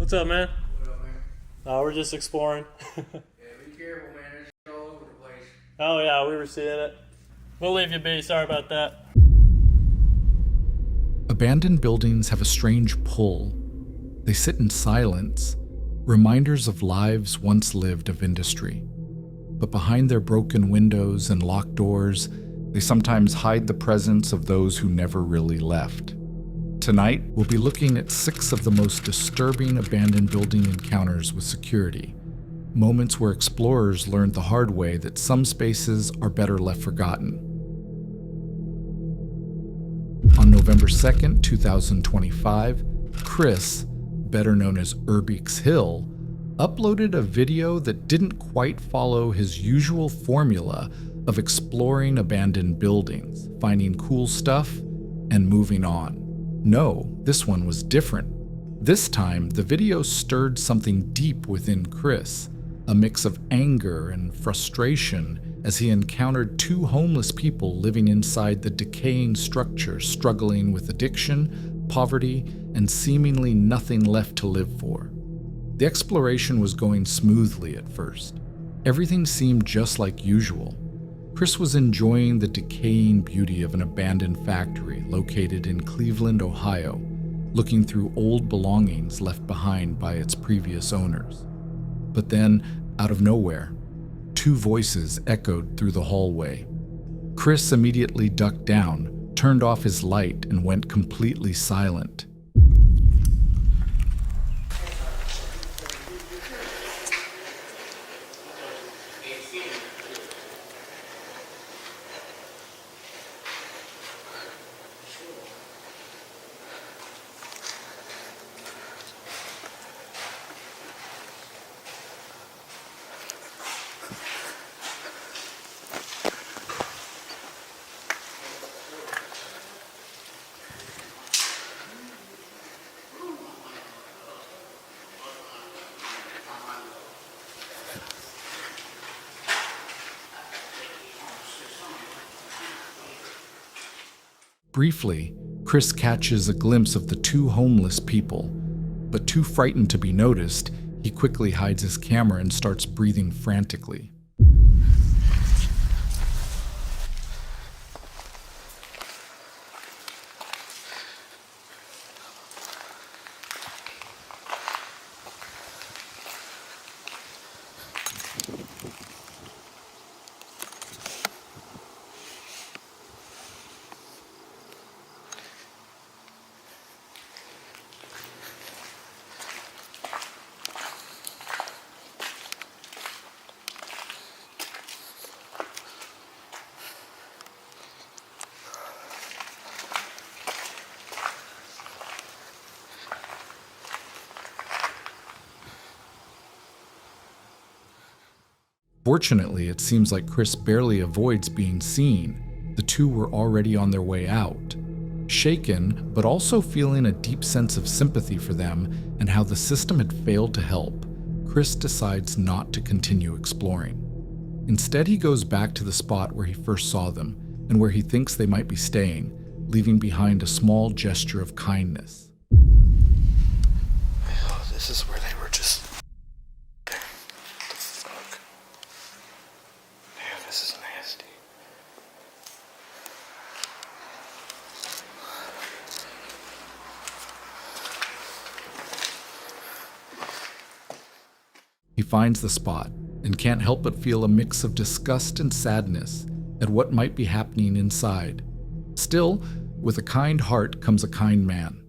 What's up, man? What up, man? We're just exploring. Yeah, be careful, man. There's shit all over the place. Oh yeah, we were seeing it. We'll leave you be. Sorry about that. Abandoned buildings have a strange pull. They sit in silence, reminders of lives once lived of industry. But behind their broken windows and locked doors, they sometimes hide the presence of those who never really left. Tonight, we'll be looking at 6 of the most disturbing abandoned building encounters with security. Moments where explorers learned the hard way that some spaces are better left forgotten. On November 2nd, 2025, Chris, better known as Urbex Hill, uploaded a video that didn't quite follow his usual formula of exploring abandoned buildings, finding cool stuff, and moving on. No, this one was different. This time, the video stirred something deep within Chris, a mix of anger and frustration as he encountered 2 homeless people living inside the decaying structure, struggling with addiction, poverty, and seemingly nothing left to live for. The exploration was going smoothly at first. Everything seemed just like usual. Chris was enjoying the decaying beauty of an abandoned factory located in Cleveland, Ohio, looking through old belongings left behind by its previous owners. But then, out of nowhere, 2 voices echoed through the hallway. Chris immediately ducked down, turned off his light, and went completely silent. Briefly, Chris catches a glimpse of the 2 homeless people, but too frightened to be noticed, he quickly hides his camera and starts breathing frantically. Fortunately, it seems like Chris barely avoids being seen. The 2 were already on their way out. Shaken, but also feeling a deep sense of sympathy for them and how the system had failed to help, Chris decides not to continue exploring. Instead, he goes back to the spot where he first saw them and where he thinks they might be staying, leaving behind a small gesture of kindness. Oh, this is where they were just... What the fuck? Man, this is nasty. He finds the spot and can't help but feel a mix of disgust and sadness at what might be happening inside. Still, with a kind heart comes a kind man.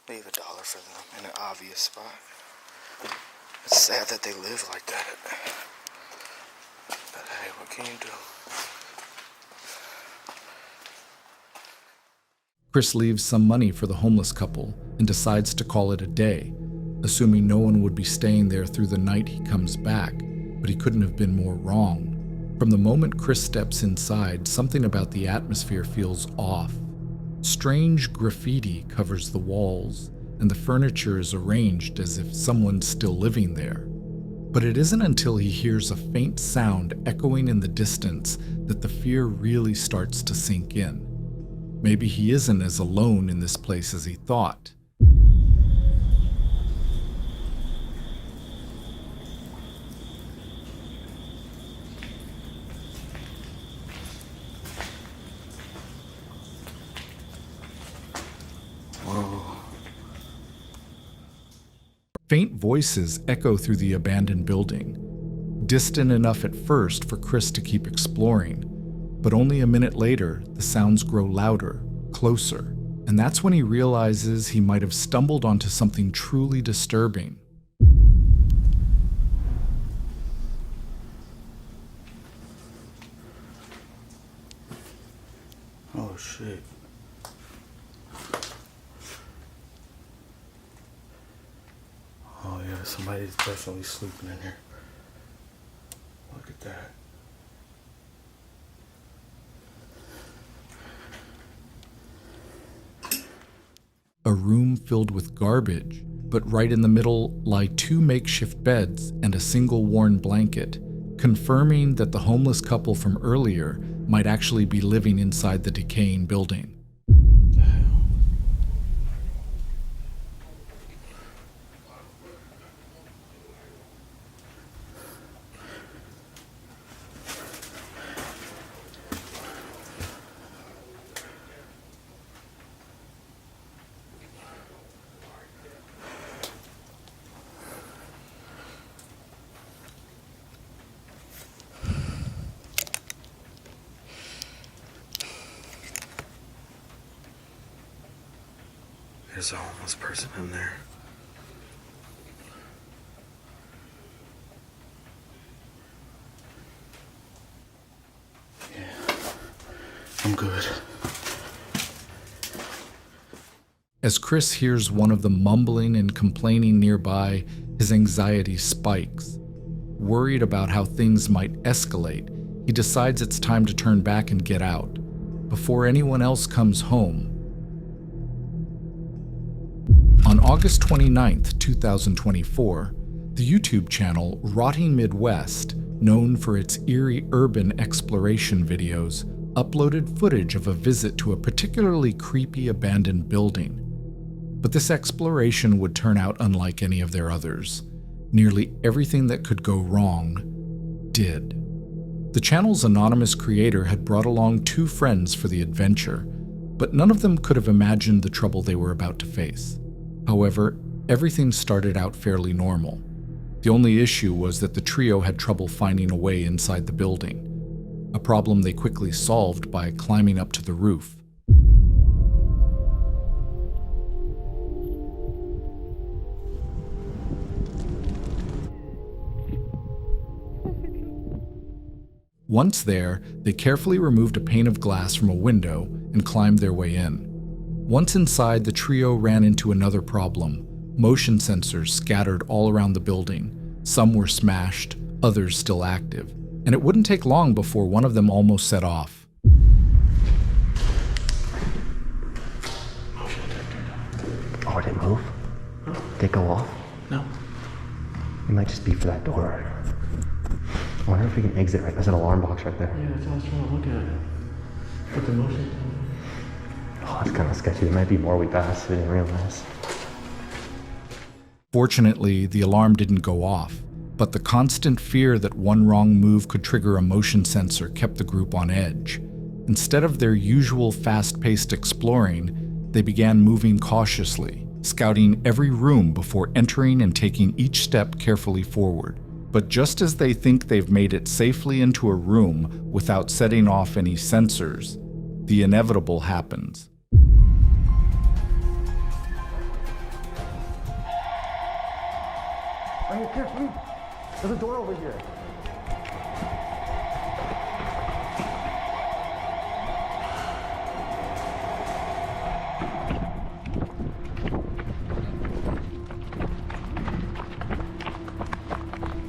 Leave $1 for them in an obvious spot. It's sad that they live like that. But hey, what can you do? Chris leaves some money for the homeless couple and decides to call it a day, assuming no one would be staying there through the night he comes back, but he couldn't have been more wrong. From the moment Chris steps inside, something about the atmosphere feels off. Strange graffiti covers the walls, and the furniture is arranged as if someone's still living there. But it isn't until he hears a faint sound echoing in the distance that the fear really starts to sink in. Maybe he isn't as alone in this place as he thought. Faint voices echo through the abandoned building, distant enough at first for Chris to keep exploring, but only a minute later, the sounds grow louder, closer, and that's when he realizes he might have stumbled onto something truly disturbing. Oh shit. Oh yeah, somebody's definitely sleeping in here. Look at that. A room filled with garbage, but right in the middle lie 2 makeshift beds and a single worn blanket, confirming that the homeless couple from earlier might actually be living inside the decaying building. There's a homeless person in there. Yeah, I'm good. As Chris hears one of them mumbling and complaining nearby, his anxiety spikes. Worried about how things might escalate, he decides it's time to turn back and get out, before anyone else comes home. On August 29, 2024, the YouTube channel Rotting Midwest, known for its eerie urban exploration videos, uploaded footage of a visit to a particularly creepy abandoned building. But this exploration would turn out unlike any of their others. Nearly everything that could go wrong did. The channel's anonymous creator had brought along 2 friends for the adventure, but none of them could have imagined the trouble they were about to face. However, everything started out fairly normal. The only issue was that the trio had trouble finding a way inside the building, a problem they quickly solved by climbing up to the roof. Once there, they carefully removed a pane of glass from a window and climbed their way in. Once inside, the trio ran into another problem. Motion sensors scattered all around the building. Some were smashed, others still active. And it wouldn't take long before one of them almost set off. Oh, it didn't move? Did it go off? No. It might just be for that door. I wonder if we can exit right. There's an alarm box right there. Yeah, that's what I was trying to look at. Put the motion. Oh, that's kind of sketchy. There might be more we passed. We didn't realize. Fortunately, the alarm didn't go off, but the constant fear that one wrong move could trigger a motion sensor kept the group on edge. Instead of their usual fast-paced exploring, they began moving cautiously, scouting every room before entering and taking each step carefully forward. But just as they think they've made it safely into a room without setting off any sensors, the inevitable happens. Right here, careful. There's a door over here.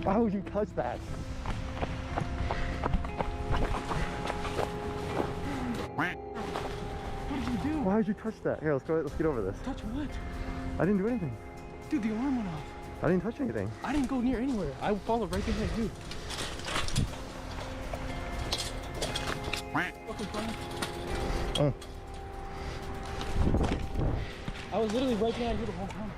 Why would you touch that? What did you do? Why would you touch that? Here, let's get over this. Touch what? I didn't do anything. Dude, the alarm went off. I didn't touch anything. I didn't go near anywhere. I followed right behind you. Fucking funny. Oh. I was literally right behind you the whole time.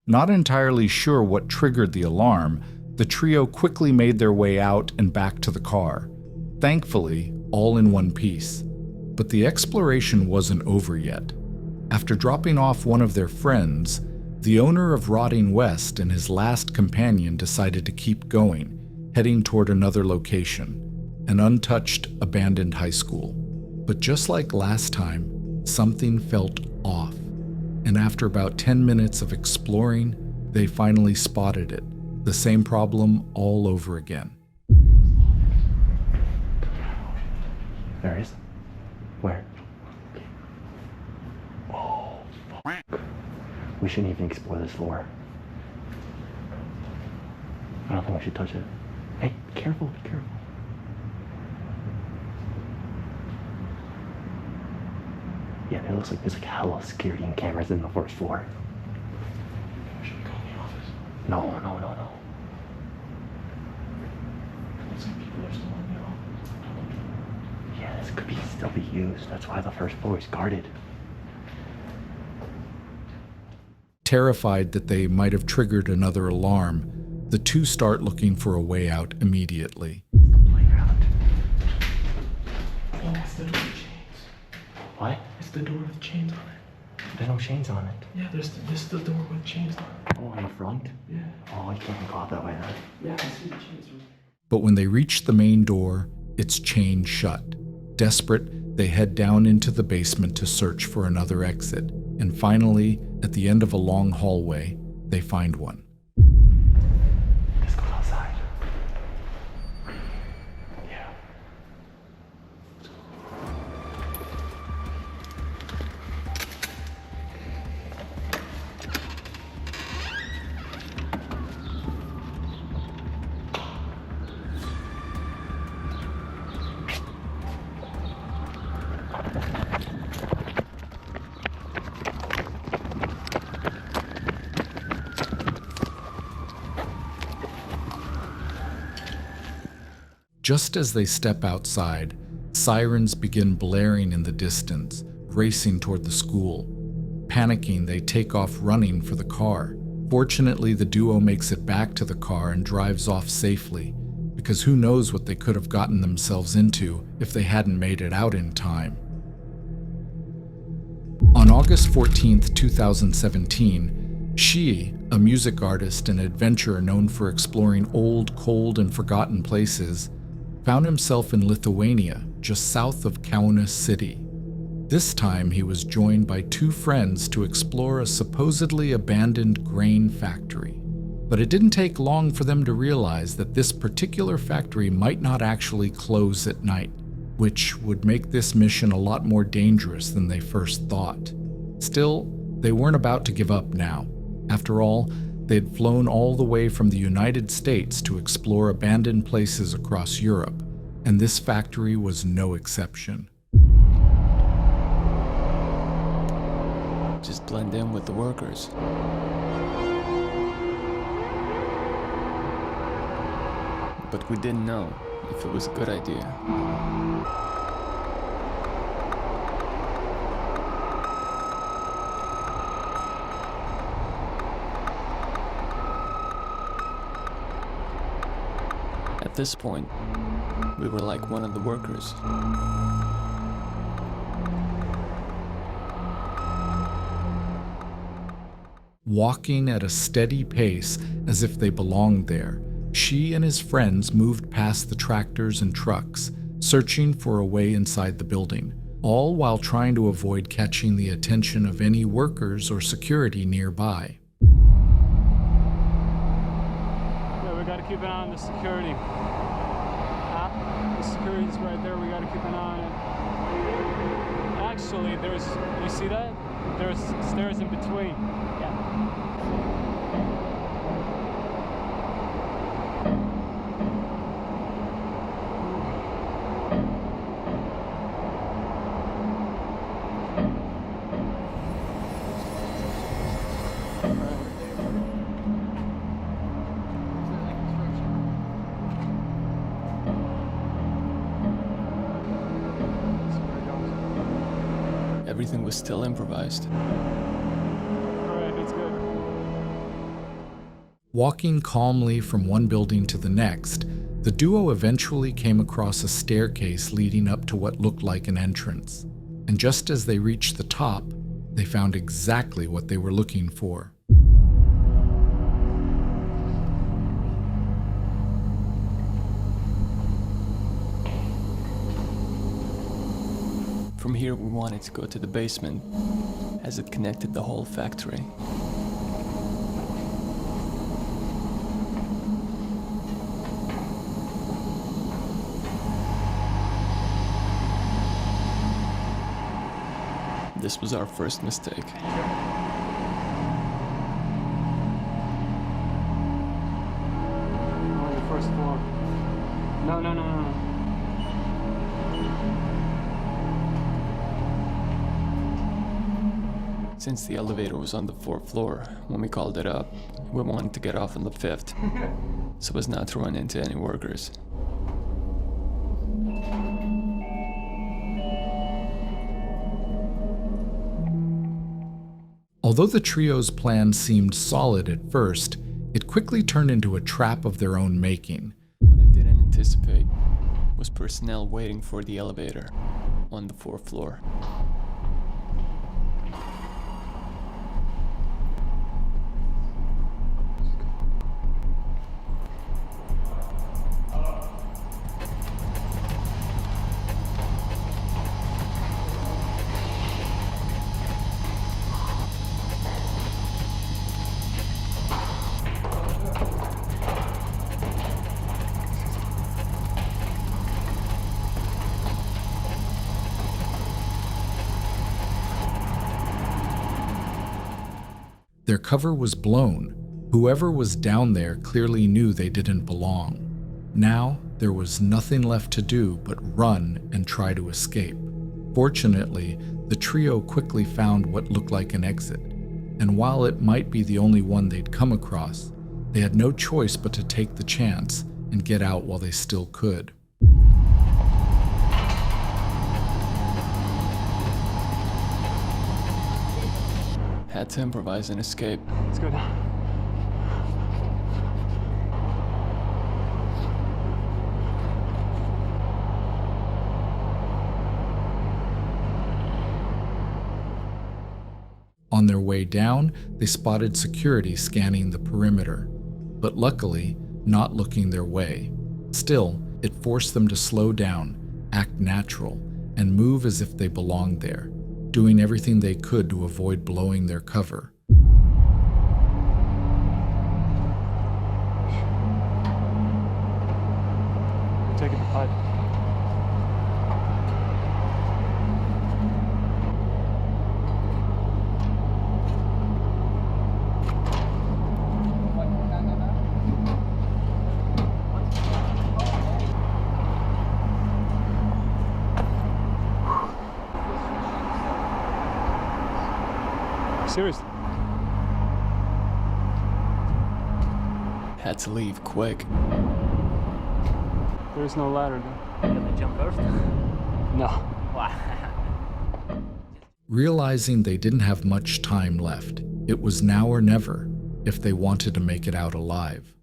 Not entirely sure what triggered the alarm, the trio quickly made their way out and back to the car. Thankfully, all in one piece. But the exploration wasn't over yet. After dropping off one of their friends, the owner of Rotting West and his last companion decided to keep going, heading toward another location, an untouched, abandoned high school. But just like last time, something felt off. And after about 10 minutes of exploring, they finally spotted it. The same problem all over again. There it is. Where? Oh, fuck. We shouldn't even explore this floor. I don't think we should touch it. Hey, be careful, be careful. Yeah, it looks like there's like hella security and cameras in the first floor. Should we call the office? No. Looks like people are still on the office. Yeah, this could still be used. That's why the first floor is guarded. Terrified that they might have triggered another alarm, the two start looking for a way out immediately. The playground. Oh, it's the door with chains. What? It's the door with chains on it. There's no chains on it. Yeah, this is the door with chains on it. Oh, in the front? Yeah. Oh, you can't go out that way then. Yeah, I can see the chains. But when they reach the main door, it's chained shut. Desperate, they head down into the basement to search for another exit. And finally, at the end of a long hallway, they find one. Let's go outside. Yeah. Just as they step outside, sirens begin blaring in the distance, racing toward the school. Panicking, they take off running for the car. Fortunately, the duo makes it back to the car and drives off safely, because who knows what they could have gotten themselves into if they hadn't made it out in time. On August 14th, 2017, Shi, a music artist and adventurer known for exploring old, cold, and forgotten places, found himself in Lithuania, just south of Kaunas city. This time he was joined by two friends to explore a supposedly abandoned grain factory. But it didn't take long for them to realize that this particular factory might not actually close at night, which would make this mission a lot more dangerous than they first thought. Still, they weren't about to give up now. After all, they'd flown all the way from the United States to explore abandoned places across Europe, and this factory was no exception. Just blend in with the workers. But we didn't know if it was a good idea. At this point, we were like one of the workers. Walking at a steady pace as if they belonged there, Shi and his friends moved past the tractors and trucks, searching for a way inside the building, all while trying to avoid catching the attention of any workers or security nearby. Yeah, we gotta keep an eye on the security. The security's right there, we gotta keep an eye on it. Actually, you see that? There's stairs in between. Yeah. everything was still improvised. Alright, that's good. Walking calmly from one building to the next, the duo eventually came across a staircase leading up to what looked like an entrance. And just as they reached the top, they found exactly what they were looking for. From here, we wanted to go to the basement, as it connected the whole factory. This was our first mistake. On the first floor. No. Since the elevator was on the 4th floor, when we called it up, we wanted to get off on the 5th, so as not to run into any workers. Although the trio's plan seemed solid at first, it quickly turned into a trap of their own making. What I didn't anticipate was personnel waiting for the elevator on the 4th floor. Their cover was blown. Whoever was down there clearly knew they didn't belong. Now, there was nothing left to do but run and try to escape. Fortunately, the trio quickly found what looked like an exit, and while it might be the only one they'd come across, they had no choice but to take the chance and get out while they still could. Had to improvise and escape. Let's go down. On their way down, they spotted security scanning the perimeter, but luckily, not looking their way. Still, it forced them to slow down, act natural, and move as if they belonged there, doing everything they could to avoid blowing their cover. Taking the pipe. Seriously. Had to leave quick. There's no ladder though. Can they jump first? No. Wow. Realizing they didn't have much time left, it was now or never if they wanted to make it out alive.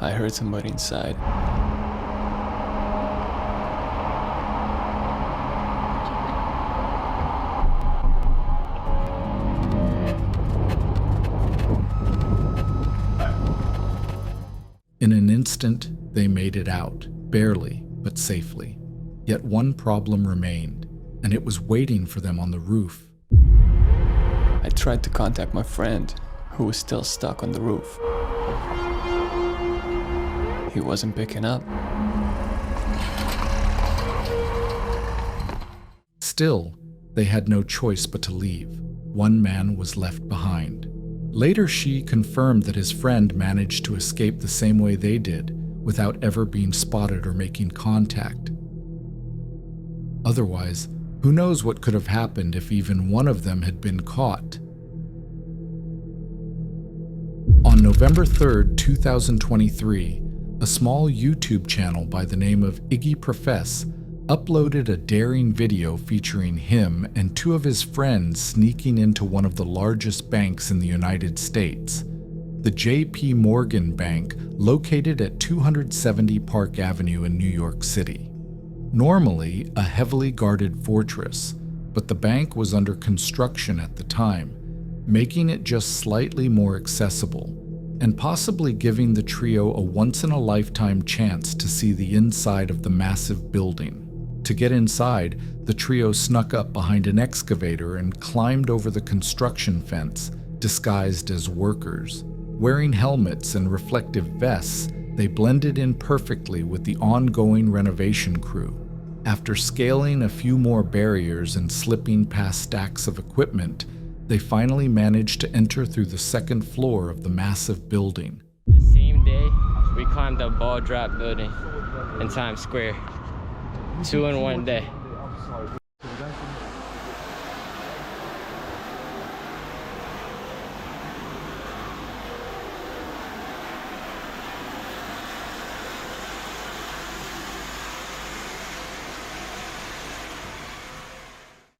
I heard somebody inside. In an instant, they made it out, barely, but safely. Yet one problem remained, and it was waiting for them on the roof. I tried to contact my friend, who was still stuck on the roof. He wasn't picking up. Still, they had no choice but to leave. One man was left behind. Later, she confirmed that his friend managed to escape the same way they did, without ever being spotted or making contact. Otherwise, Who knows what could have happened if even one of them had been caught? On November 3rd, 2023, a small YouTube channel by the name of Iggy Profess uploaded a daring video featuring him and two of his friends sneaking into one of the largest banks in the United States, the J.P. Morgan Bank, located at 270 Park Avenue in New York City. Normally a heavily guarded fortress, but the bank was under construction at the time, making it just slightly more accessible, and possibly giving the trio a once-in-a-lifetime chance to see the inside of the massive building. To get inside, the trio snuck up behind an excavator and climbed over the construction fence, disguised as workers. Wearing helmets and reflective vests, they blended in perfectly with the ongoing renovation crew. After scaling a few more barriers and slipping past stacks of equipment, they finally managed to enter through the second floor of the massive building. The same day, we climbed the ball drop building in Times Square. 2 in one day.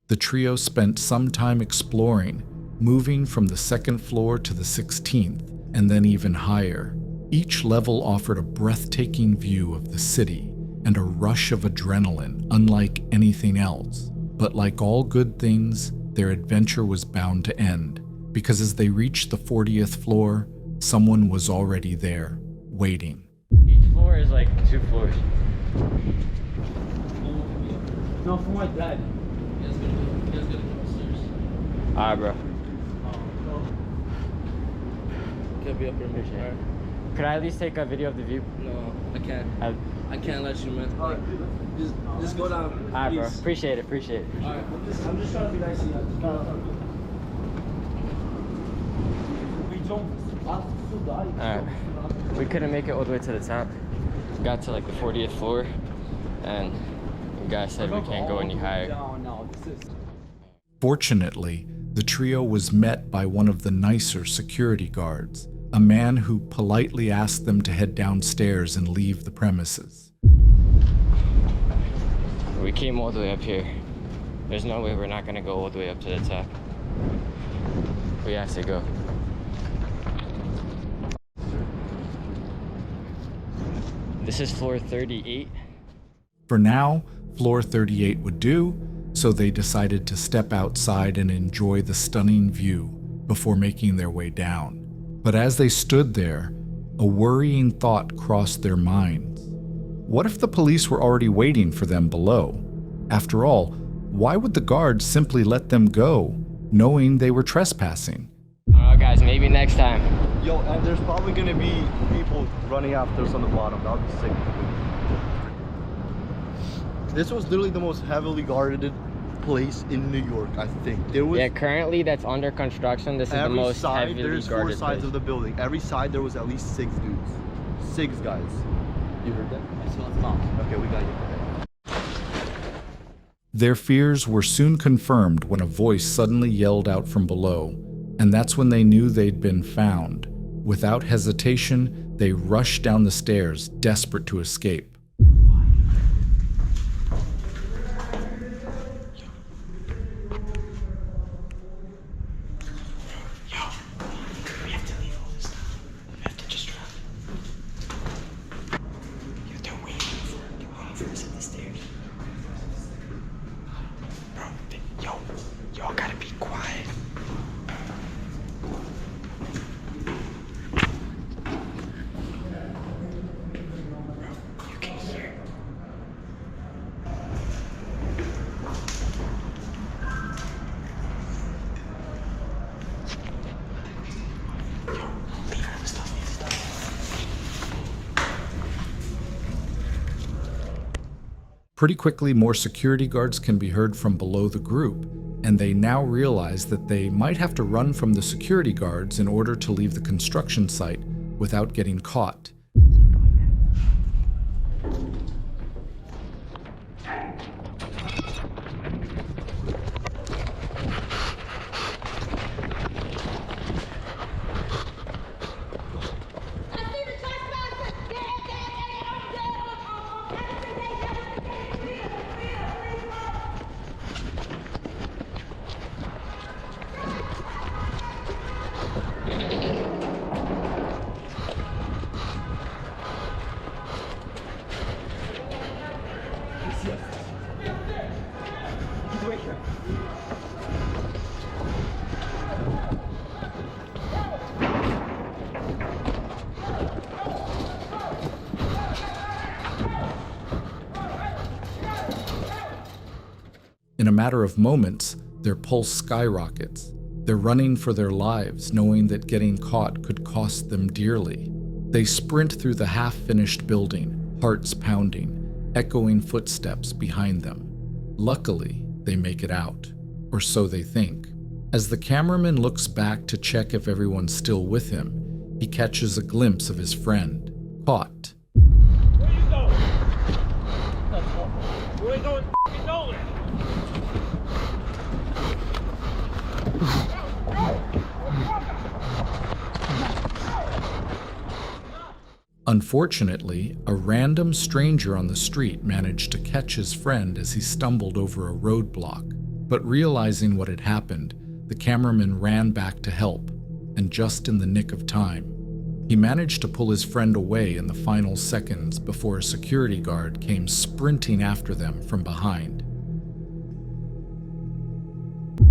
The trio spent some time exploring, moving from the second floor to the 16th, and then even higher. Each level offered a breathtaking view of the city and a rush of adrenaline unlike anything else. But like all good things, their adventure was bound to end, because as they reached the 40th floor, someone was already there, waiting. Each floor is like 2 floors. No, for my dad. You guys gotta go upstairs. Alright, bro. Can't be up here, man. Alright. Could I at least take a video of the view? No, I can't. I can't let you, man. Like, just go down. Alright, bro. Appreciate it. Alright, I'm just trying to be nice to you. We don't. I'll still die. Alright. We couldn't make it all the way to the top. We got to like the 40th floor, and the guy said we can't go any higher. Fortunately, the trio was met by one of the nicer security guards, a man who politely asked them to head downstairs and leave the premises. We came all the way up here. There's no way we're not gonna go all the way up to the top. We have to go. This is floor 38. For now, floor 38 would do, so they decided to step outside and enjoy the stunning view before making their way down. But as they stood there, a worrying thought crossed their minds. What if the police were already waiting for them below? After all, why would the guards simply let them go, knowing they were trespassing? Alright guys, maybe next time. Yo, and there's probably gonna be people running after us on the bottom. That would be sick. This was literally the most heavily guarded place in New York, I think. There was, yeah, currently that's under construction. This is the most heavily there's guarded 4 sides place. of the building. Every side there was at least 6 dudes. 6 guys. You heard that? I saw the mouth. Okay, we got you. Their fears were soon confirmed when a voice suddenly yelled out from below, and that's when they knew they'd been found. Without hesitation, they rushed down the stairs, desperate to escape. Pretty quickly, more security guards can be heard from below the group, and they now realize that they might have to run from the security guards in order to leave the construction site without getting caught. In a matter of moments, their pulse skyrockets. They're running for their lives, knowing that getting caught could cost them dearly. They sprint through the half-finished building, hearts pounding, echoing footsteps behind them. Luckily, they make it out, or so they think. As the cameraman looks back to check if everyone's still with him, he catches a glimpse of his friend, caught. Where you going? Where you going f***ing nowhere? Unfortunately, a random stranger on the street managed to catch his friend as he stumbled over a roadblock. But realizing what had happened, the cameraman ran back to help, and just in the nick of time. He managed to pull his friend away in the final seconds before a security guard came sprinting after them from behind.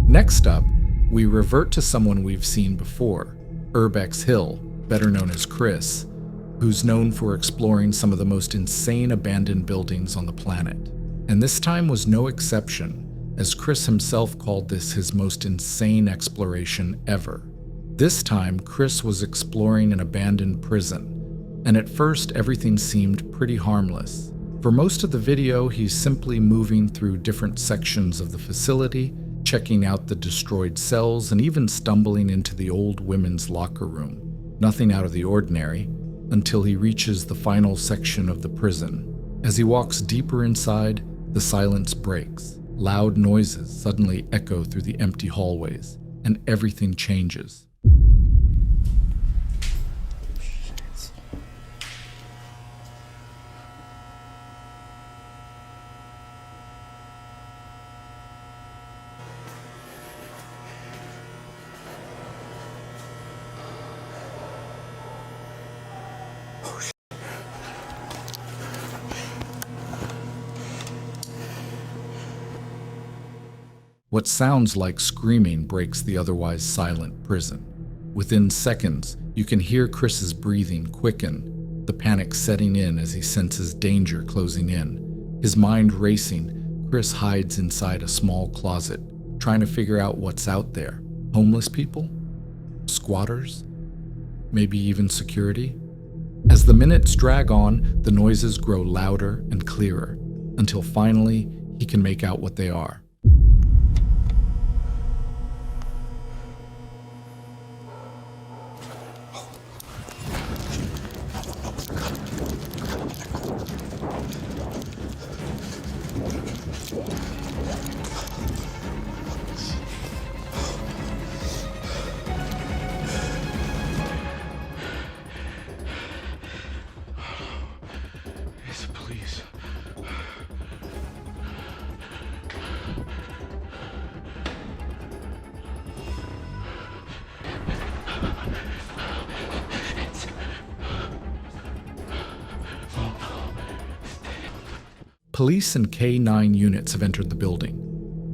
Next up, we revert to someone we've seen before, Urbex Hill, better known as Chris, who's known for exploring some of the most insane abandoned buildings on the planet. And this time was no exception, as Chris himself called this his most insane exploration ever. This time, Chris was exploring an abandoned prison, and at first everything seemed pretty harmless. For most of the video, he's simply moving through different sections of the facility, checking out the destroyed cells, and even stumbling into the old women's locker room. Nothing out of the ordinary, until he reaches the final section of the prison. As he walks deeper inside, the silence breaks. Loud noises suddenly echo through the empty hallways, and everything changes. What sounds like screaming breaks the otherwise silent prison. Within seconds, you can hear Chris's breathing quicken, the panic setting in as he senses danger closing in. His mind racing, Chris hides inside a small closet, trying to figure out what's out there. Homeless people? Squatters? Maybe even security? As the minutes drag on, the noises grow louder and clearer, until finally he can make out what they are. It's the police. Police and K-9 units have entered the building,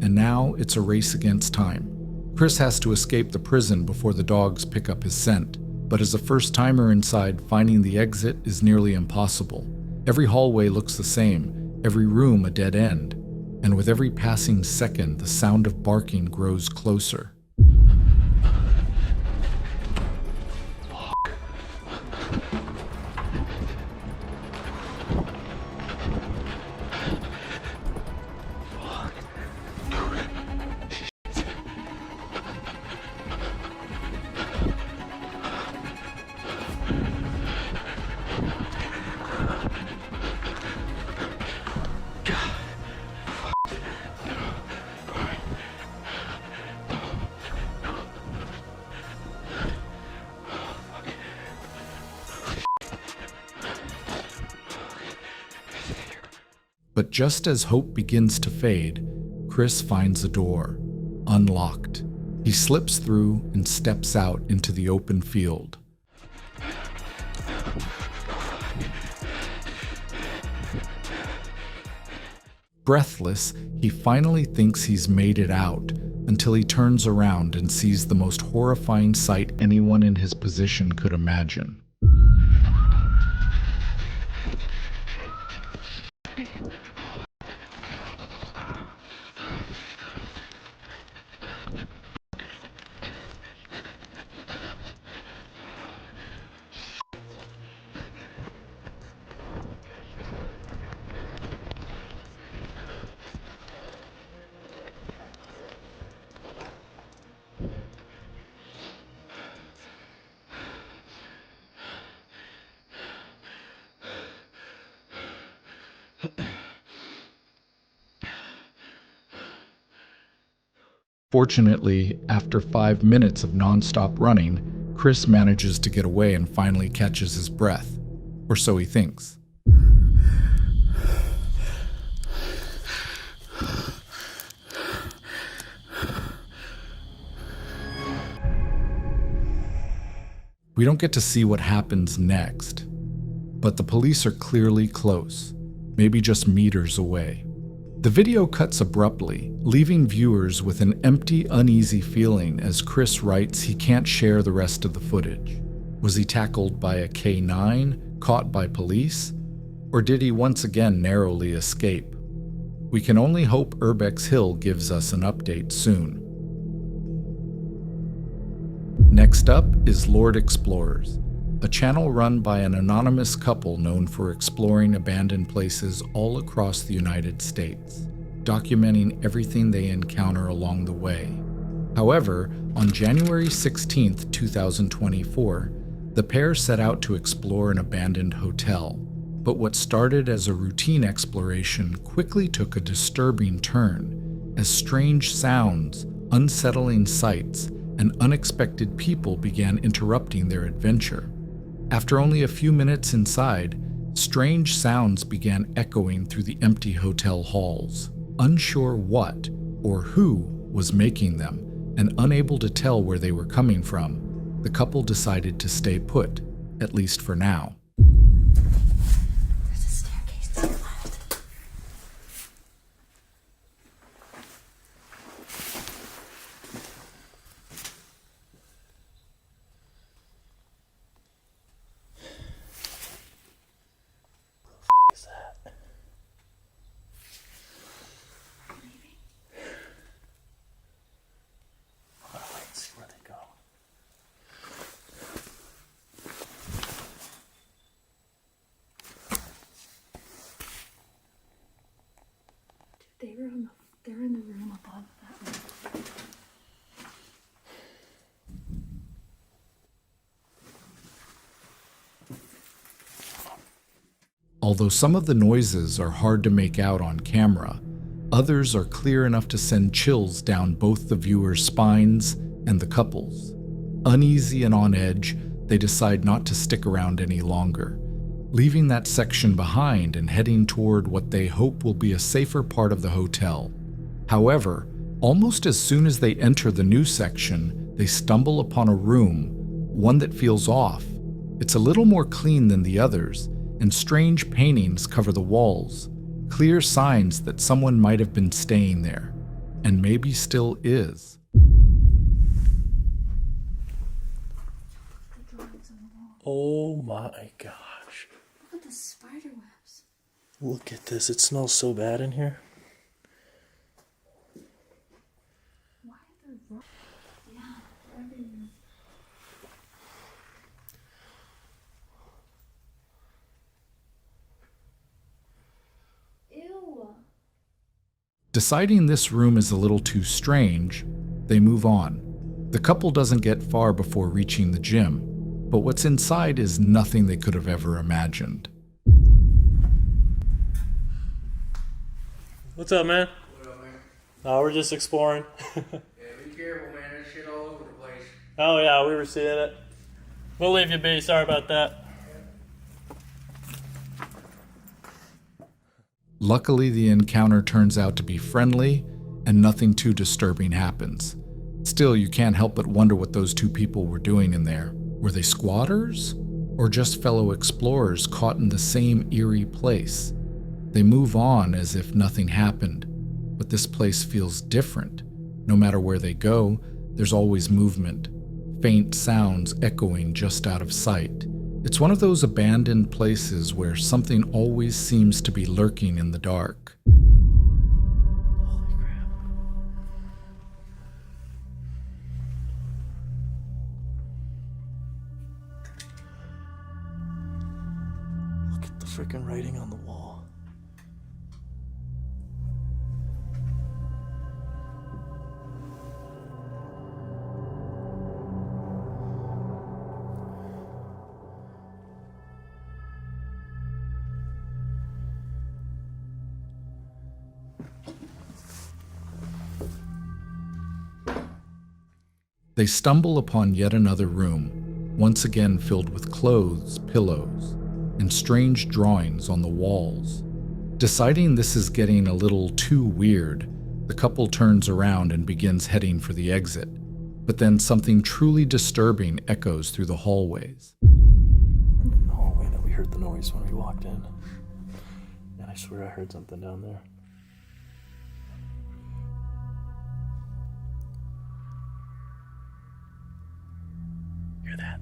and now it's a race against time. Chris has to escape the prison before the dogs pick up his scent, but as a first-timer inside, finding the exit is nearly impossible. Every hallway looks the same, every room a dead end, and with every passing second, the sound of barking grows closer. But just as hope begins to fade, Chris finds a door, unlocked. He slips through and steps out into the open field. Breathless, he finally thinks he's made it out, until he turns around and sees the most horrifying sight anyone in his position could imagine. Fortunately, after 5 minutes of nonstop running, Chris manages to get away and finally catches his breath. Or so he thinks. We don't get to see what happens next, but the police are clearly close, maybe just meters away. The video cuts abruptly, leaving viewers with an empty, uneasy feeling as Chris writes he can't share the rest of the footage. Was he tackled by a K9, caught by police, or did he once again narrowly escape? We can only hope Urbex Hill gives us an update soon. Next up is Lord Explorers, a channel run by an anonymous couple known for exploring abandoned places all across the United States, documenting everything they encounter along the way. However, on January 16, 2024, the pair set out to explore an abandoned hotel, but what started as a routine exploration quickly took a disturbing turn, as strange sounds, unsettling sights, and unexpected people began interrupting their adventure. After only a few minutes inside, strange sounds began echoing through the empty hotel halls. Unsure what or who was making them, and unable to tell where they were coming from, the couple decided to stay put, at least for now. There's a staircase to the left. Is that? Let's see where they go. They're in the room above that room. Although some of the noises are hard to make out on camera, others are clear enough to send chills down both the viewers' spines and the couple's. Uneasy and on edge, they decide not to stick around any longer, leaving that section behind and heading toward what they hope will be a safer part of the hotel. However, almost as soon as they enter the new section, they stumble upon a room, one that feels off. It's a little more clean than the others, and strange paintings cover the walls, clear signs that someone might have been staying there, and maybe still is. The drawings on the wall. Oh my gosh. Look at the spider webs. Look at this. It smells so bad in here. Why are there Yeah, everywhere. Ew. Deciding this room is a little too strange, they move on. The couple doesn't get far before reaching the gym, but what's inside is nothing they could have ever imagined. What's up, man? What up, man? We're just exploring. Yeah, be careful, man. There's shit all over the place. Oh yeah, we were seeing it. We'll leave you be. Sorry about that. Luckily, the encounter turns out to be friendly, and nothing too disturbing happens. Still, you can't help but wonder what those two people were doing in there. Were they squatters? Or just fellow explorers caught in the same eerie place? They move on as if nothing happened, but this place feels different. No matter where they go, there's always movement, faint sounds echoing just out of sight. It's one of those abandoned places where something always seems to be lurking in the dark. Holy crap. Look at the freaking writing on the wall. They stumble upon yet another room, once again filled with clothes, pillows, and strange drawings on the walls. Deciding this is getting a little too weird, the couple turns around and begins heading for the exit, but then something truly disturbing echoes through the hallways. In the hallway that we heard the noise when we walked in. And I swear I heard something down there. Hear that?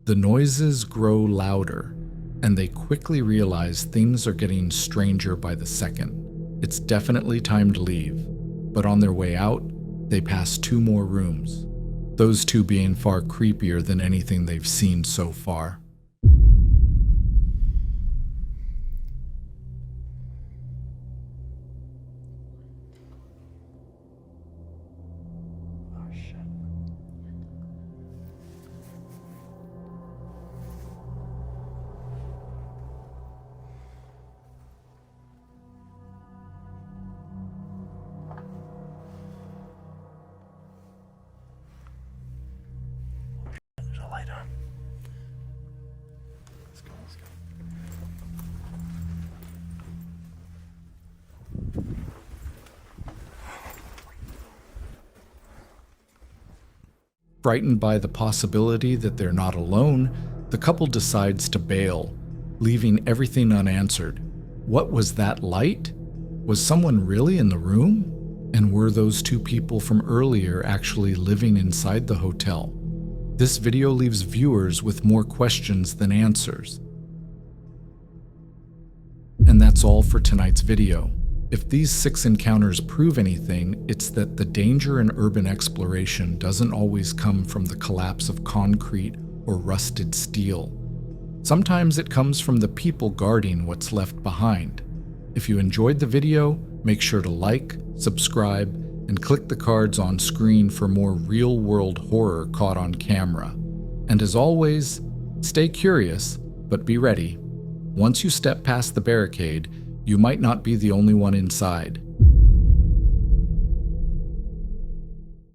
The noises grow louder, and they quickly realize things are getting stranger by the second. It's definitely time to leave, but on their way out, they pass 2 more rooms, those 2 being far creepier than anything they've seen so far. Oh shit. There's a light on. Let's go, let's go. Frightened by the possibility that they're not alone, the couple decides to bail, leaving everything unanswered. What was that light? Was someone really in the room? And were those 2 people from earlier actually living inside the hotel? This video leaves viewers with more questions than answers. And that's all for tonight's video. If these 6 encounters prove anything, it's that the danger in urban exploration doesn't always come from the collapse of concrete or rusted steel. Sometimes it comes from the people guarding what's left behind. If you enjoyed the video, make sure to like, subscribe, and click the cards on screen for more real-world horror caught on camera. And as always, stay curious, but be ready. Once you step past the barricade, you might not be the only one inside.